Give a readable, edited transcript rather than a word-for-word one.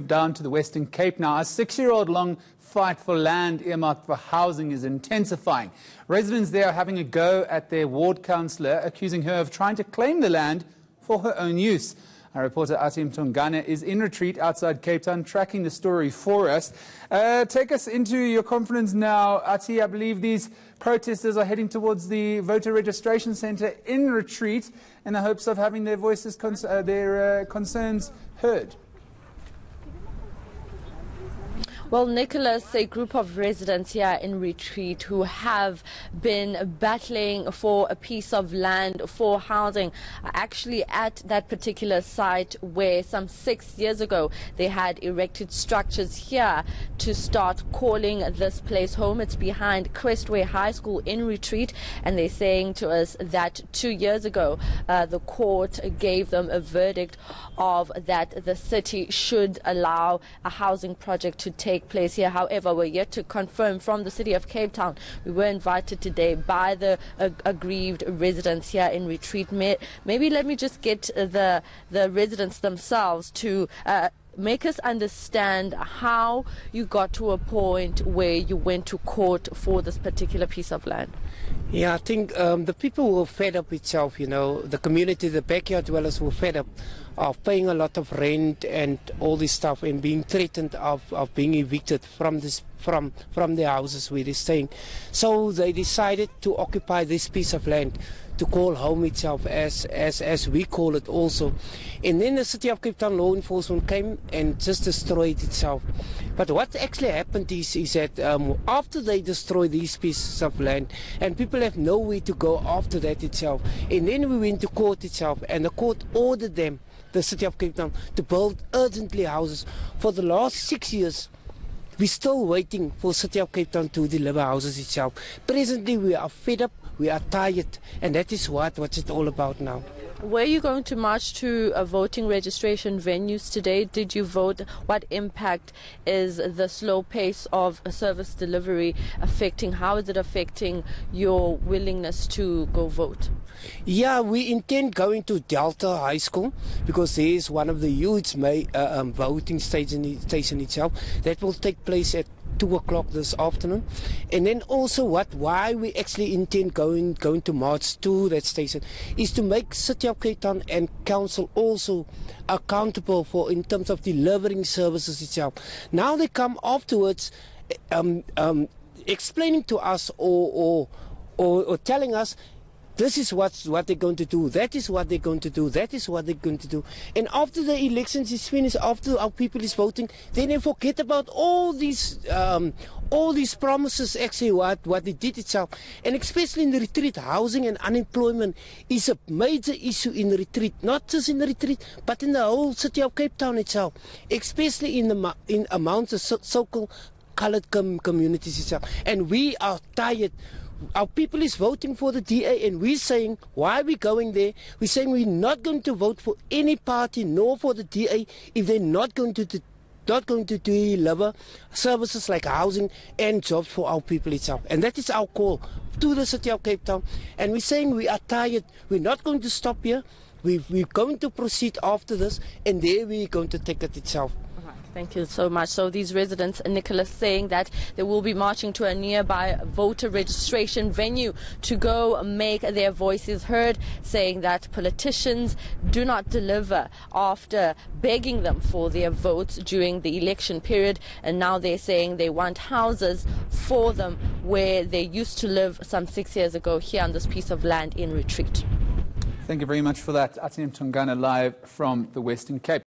Down to the Western Cape now. A 6-year-old long fight for land earmarked for housing is intensifying. Residents there are having a go at their ward councillor, accusing her of trying to claim the land for her own use. Our reporter Ati Mtongane is in retreat outside Cape Town, tracking the story for us. Take us into your conference now, Ati. I believe these protesters are heading towards the voter registration centre in retreat in the hopes of having their voices, their concerns heard. Well, Nicholas, a group of residents here in retreat who have been battling for a piece of land for housing are actually at that particular site where some 6 years ago they had erected structures here to start calling this place home. It's behind Crestway High School in retreat, and they're saying to us that 2 years ago the court gave them a verdict of that the city should allow a housing project to take place here. However, we're yet to confirm from the city of Cape Town. We were invited today by the aggrieved residents here in retreat. Maybe let me just get the residents themselves to make us understand how you got to a point where you went to court for this particular piece of land. Yeah, I think the people were fed up itself, you know, the community, the backyard dwellers were fed up of paying a lot of rent and all this stuff and being threatened of being evicted from their houses where they're staying. So they decided to occupy this piece of land to call home itself, as we call it also. And then the City of Cape Town law enforcement came and just destroyed itself. But what actually happened is that after they destroyed these pieces of land, and people have nowhere to go after that itself, and then we went to court itself, and the court ordered them, the City of Cape Town, to build urgently houses. For the last 6 years, we're still waiting for City of Cape Town to deliver houses itself. Presently, we are fed up, we are tired, and that is what's it all about now. Were you going to march to voting registration venues today? Did you vote? What impact is the slow pace of service delivery affecting? How is it affecting your willingness to go vote? Yeah, we intend going to Delta High School because there is one of the huge voting station itself that will take place at 2 o'clock this afternoon. And then also why we actually intend going to march to that station is to make City of Cape Town and Council also accountable for in terms of delivering services itself. Now they come afterwards explaining to us or telling us this is what they're going to do, that is what they're going to do, that is what they're going to do. And after the elections is finished, after our people is voting, then they forget about all these promises, actually what they did itself. And especially in the retreat, housing and unemployment is a major issue in the retreat, not just in the retreat, but in the whole City of Cape Town itself, especially in amongst the so-called coloured communities itself. And we are tired. Our people is voting for the DA, and we're saying, why are we going there? We're saying we're not going to vote for any party, nor for the DA, if they're not going to deliver services like housing and jobs for our people itself. And that is our call to the City of Cape Town. And we're saying we are tired. We're not going to stop here. We're going to proceed after this, and there we're going to take it itself. Thank you so much. So these residents, Nicholas, saying that they will be marching to a nearby voter registration venue to go make their voices heard, saying that politicians do not deliver after begging them for their votes during the election period. And now they're saying they want houses for them where they used to live some 6 years ago here on this piece of land in retreat. Thank you very much for that. Ati Mtongane live from the Western Cape.